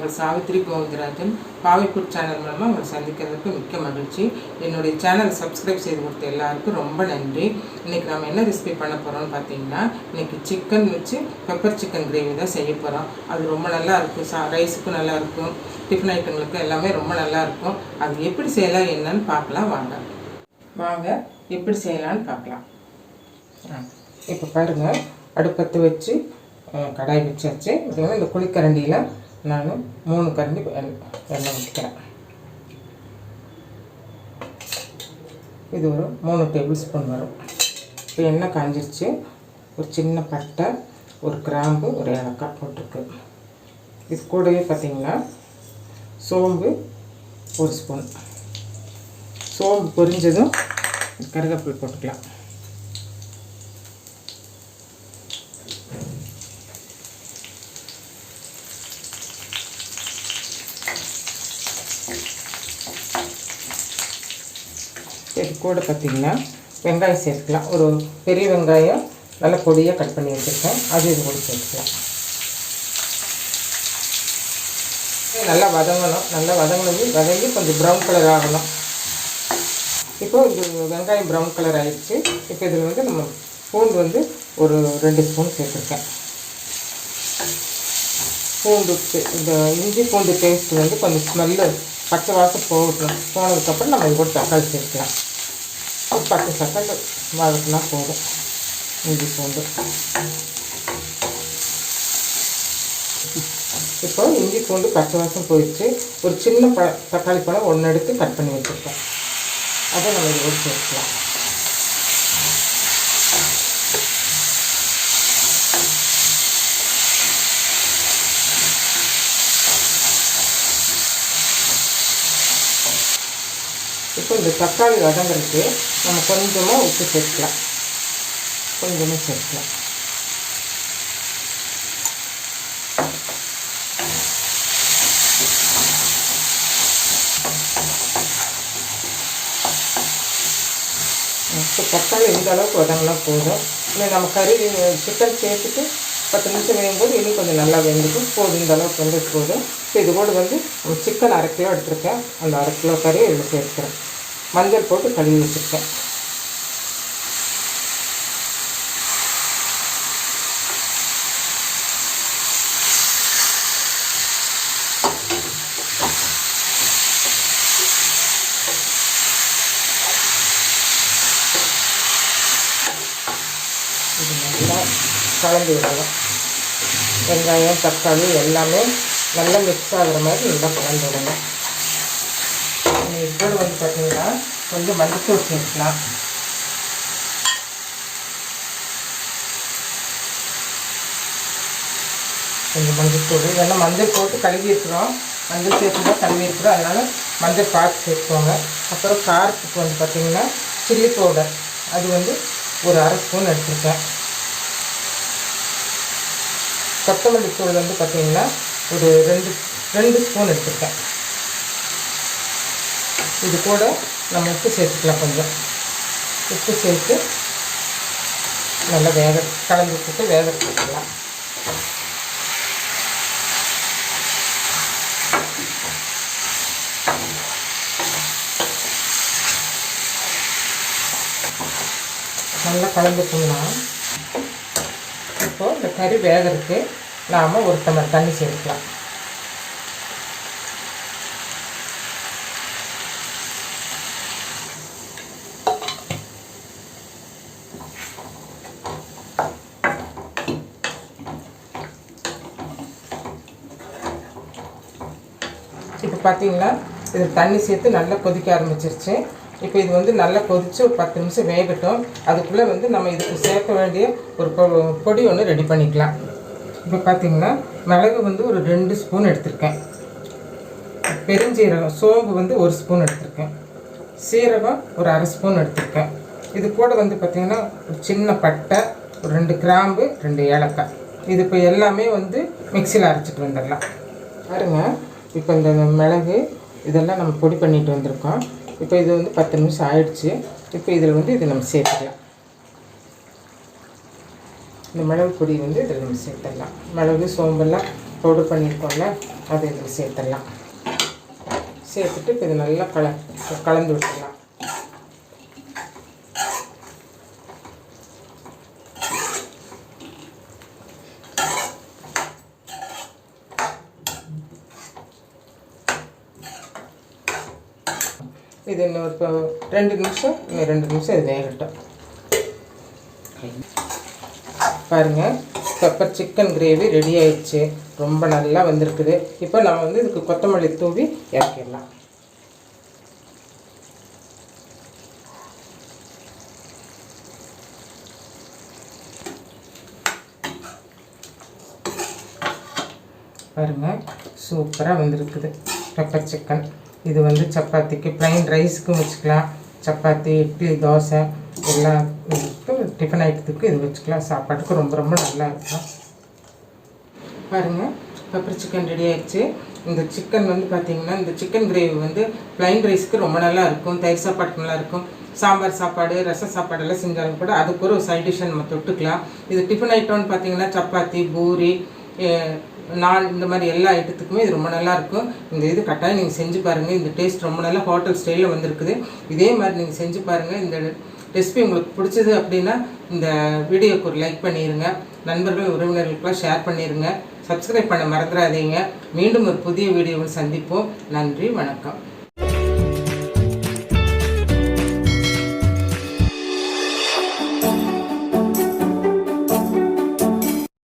உங்கள் சாவித்ரி கோவிந்தராஜன் பாவைப்பூர் சேனல் மூலமாக உங்களை சந்திக்கிறதுக்கு மிக்க மகிழ்ச்சி. என்னுடைய சேனல் சப்ஸ்கிரைப் செய்து கொடுத்த எல்லாருக்கும் ரொம்ப நன்றி. இன்றைக்கி நம்ம என்ன ரெசிபி பண்ண போகிறோம்னு பார்த்தீங்கன்னா, இன்றைக்கி சிக்கன் வச்சு பெப்பர் சிக்கன் கிரேவி தான் செய்ய போகிறோம். அது ரொம்ப நல்லா இருக்கும், ரைஸுக்கும் நல்லாயிருக்கும், டிஃபன் ஐட்டங்களுக்கு எல்லாமே ரொம்ப நல்லாயிருக்கும். அது எப்படி செய்யலாம் என்னன்னு பார்க்கலாம். வாங்க எப்படி செய்யலான்னு பார்க்கலாம். இப்போ பாருங்கள், அடுப்பத்து வச்சு கடாய் வச்சாச்சு. இது வந்து இந்த குழிக்கரண்டியில் நான் 3 கரண்டி எண்ணெய் ஊற்றிக்கிறேன். இது ஒரு 3 டேபிள் ஸ்பூன் வரும். இப்போ எண்ணெய் காஞ்சிருச்சு. ஒரு சின்ன பட்டை, ஒரு கிராம்பு, ஒரு ஏலக்காய் போட்டிருக்கு. இது கூடவே பார்த்திங்கன்னா சோம்பு 1 ஸ்பூன். சோம்பு பொரிஞ்சதும் கருவேப்பிலை போட்டுக்கலாம். இது கூட பார்த்திங்கன்னா வெங்காயம் சேர்த்துக்கலாம். ஒரு பெரிய வெங்காயம் நல்லா பொடியாக கட் பண்ணி வச்சுருக்கேன், அது இது கூட சேர்த்துக்கலாம். நல்லா வதங்கணும். நல்லா வதங்கி கொஞ்சம் ப்ரௌன் கலர் ஆகணும். இப்போ இது வெங்காயம் ப்ரௌன் கலர் ஆகிடுச்சு. இப்போ இதில் வந்து நம்ம பூண்டு வந்து ஒரு 2 ஸ்பூன் சேர்த்துருக்கேன். பூண்டு இந்த இஞ்சி பூண்டு டேஸ்ட் வந்து கொஞ்சம் ஸ்மெல்லு பச்சை வாசம் போனதுக்கப்புறம் நம்ம இது கூட தக்காளி சேர்க்கலாம். ஒரு 10 செகண்ட் வதக்கினா போதும். இஞ்சி பூண்டு இப்போ இஞ்சி பூண்டு பச்சை வாசம் போயிடுச்சு. ஒரு சின்ன தக்காளி பழம் 1 எடுத்து கட் பண்ணி வச்சுருக்கேன், அதை நம்ம இது கூட சேர்க்கலாம். இப்போ இந்த தக்காளி வதங்கிறதுக்கு நம்ம கொஞ்சமாக உப்பு சேர்க்கலாம். கொஞ்சமாக சேர்க்கலாம். இப்போ தக்காளி இந்த அளவுக்கு வதங்கினா போதும். இல்லை நம்ம சிக்கன் சேர்த்துட்டு 10 நிமிஷம் வேகும்போது இன்னும் கொஞ்சம் நல்லா வெந்துக்கும். போதும், இந்த அளவுக்கு வந்து போதும். இப்போ இது கூட வந்து சிக்கன் 1/2 கிலோ எடுத்துருக்கேன். அந்த 1/2 கிலோ கறி இதில் சேர்த்துக்கிறேன். மஞ்சள் போட்டு கழுவி வச்சுருக்கேன். இது நல்லா கலந்து விடணும். வெங்காயம் தக்காளி எல்லாமே நல்லா மிக்ஸ் ஆகிற மாதிரி நல்லா கலந்து விடணும். இதோடு வந்து பார்த்திங்கன்னா கொஞ்சம் மஞ்சத்தூள் சேர்க்கலாம். கொஞ்சம் மஞ்சத்தூள், ஏன்னா மஞ்சள் போட்டு கழுவியிருக்கிறோம், மஞ்சள் சேர்த்து தான் கழுவியிருக்கிறோம், அதனால் மஞ்சள் பார்த்து சேர்த்துக்கோங்க. அப்புறம் காரத்துக்கு வந்து பார்த்திங்கன்னா சில்லி பவுடர், அது வந்து ஒரு 1/2 ஸ்பூன் எடுத்துருக்கேன். கொத்தமல்லி தூள் வந்து பார்த்திங்கன்னா ஒரு 2 ஸ்பூன் எடுத்துருக்கேன். இது கூட நம்ம உப்பு சேர்த்துக்கலாம். கொஞ்சம் உப்பு சேர்த்து நல்லா கலந்து விட்டுட்டு வேக வச்சுக்கலாம். நல்லா கலந்துட்டோம்னா இப்போது இந்த கறி வேகிறதுக்கு நாம் 1 டம்ளர் தண்ணி சேர்க்கலாம். இப்போ பார்த்தீங்கன்னா இது தண்ணி சேர்த்து நல்லா கொதிக்க ஆரம்பிச்சிருச்சு. இப்போ இது வந்து நல்லா கொதித்து ஒரு 10 நிமிஷம் வேகட்டும். அதுக்குள்ளே வந்து நம்ம இதுக்கு சேர்க்க வேண்டிய ஒரு பொடி ஒன்று ரெடி பண்ணிக்கலாம். இப்போ பார்த்திங்கன்னா மிளகு வந்து ஒரு 2 ஸ்பூன் எடுத்திருக்கேன். பெருஞ்சீரகம், சோம்பு வந்து 1 ஸ்பூன் எடுத்திருக்கேன். சீரகம் ஒரு 1/2 ஸ்பூன் எடுத்திருக்கேன். இது கூட வந்து பார்த்திங்கன்னா ஒரு சின்ன பட்டை, ஒரு 2 கிராம்பு, 2 ஏலக்காய். இது இப்போ எல்லாமே வந்து மிக்சியில் அரைச்சிட்டு வந்துடலாம். பாருங்கள், இப்போ இந்த மிளகு இதெல்லாம் நம்ம பொடி பண்ணிட்டு வந்திருக்கோம். இப்போ இது வந்து 10 நிமிஷம் ஆயிடுச்சு. இப்போ இதில் வந்து இது நம்ம சேர்த்துக்கலாம். இந்த மிளகு பொடி வந்து இதில் நம்ம சேர்த்துடலாம். மிளகு சோம்பெல்லாம் பவுடர் பண்ணியிருக்கோம்ல அதை இதில் சேர்த்துடலாம். சேர்த்துட்டு இப்போ இது நல்லா கலந்து விட்டுடலாம். இது இன்னும் இப்போ 2 நிமிஷம் இது வேகட்டும். பாருங்கள், பெப்பர் சிக்கன் கிரேவி ரெடி ஆயிடுச்சு. ரொம்ப நல்லா வந்திருக்குது. இப்போ நம்ம வந்து இதுக்கு கொத்தமல்லி தூவி இறக்கிடலாம். பாருங்கள், சூப்பராக வந்திருக்குது பெப்பர் சிக்கன். இது வந்து சப்பாத்திக்கு, ப்ளைன் ரைஸுக்கும் வச்சுக்கலாம். சப்பாத்தி, இட்லி, தோசை எல்லாம் டிஃபன் ஐட்டத்துக்கு இது வச்சுக்கலாம். சாப்பாட்டுக்கு ரொம்ப ரொம்ப நல்லா இருக்கும். பாருங்கள், பெப்பர் சிக்கன் ரெடி ஆகிடுச்சு. இந்த சிக்கன் வந்து பார்த்திங்கன்னா, இந்த சிக்கன் கிரேவி வந்து ப்ளைன் ரைஸுக்கு ரொம்ப நல்லா இருக்கும். தயிர் சாப்பாட்டுக்கு நல்லாயிருக்கும். சாம்பார் சாப்பாடு, ரசம் சாப்பாடெல்லாம் செஞ்சாலும் கூட அதுக்கு ஒரு சைட் டிஷ்ஷை நம்ம தொட்டுக்கலாம். இது டிஃபன் ஐட்டம்னு பார்த்திங்கன்னா சப்பாத்தி, பூரி, நான் இந்த மாதிரி எல்லா ஐட்டத்துக்குமே இது ரொம்ப நல்லாயிருக்கும். இந்த இது கட்டாயம் நீங்கள் செஞ்சு பாருங்கள். இந்த டேஸ்ட் ரொம்ப நல்லா ஹோட்டல் ஸ்டைலில் வந்திருக்குது. இதே மாதிரி நீங்கள் செஞ்சு பாருங்கள். இந்த ரெசிபி உங்களுக்கு பிடிச்சது அப்படின்னா இந்த வீடியோக்கு ஒரு லைக் பண்ணிடுங்க. நண்பர்கள் உறவினர்களுக்கெல்லாம் ஷேர் பண்ணிடுங்க. சப்ஸ்கிரைப் பண்ண மறந்துடாதீங்க. மீண்டும் ஒரு புதிய வீடியோவில் சந்திப்போம். நன்றி, வணக்கம்.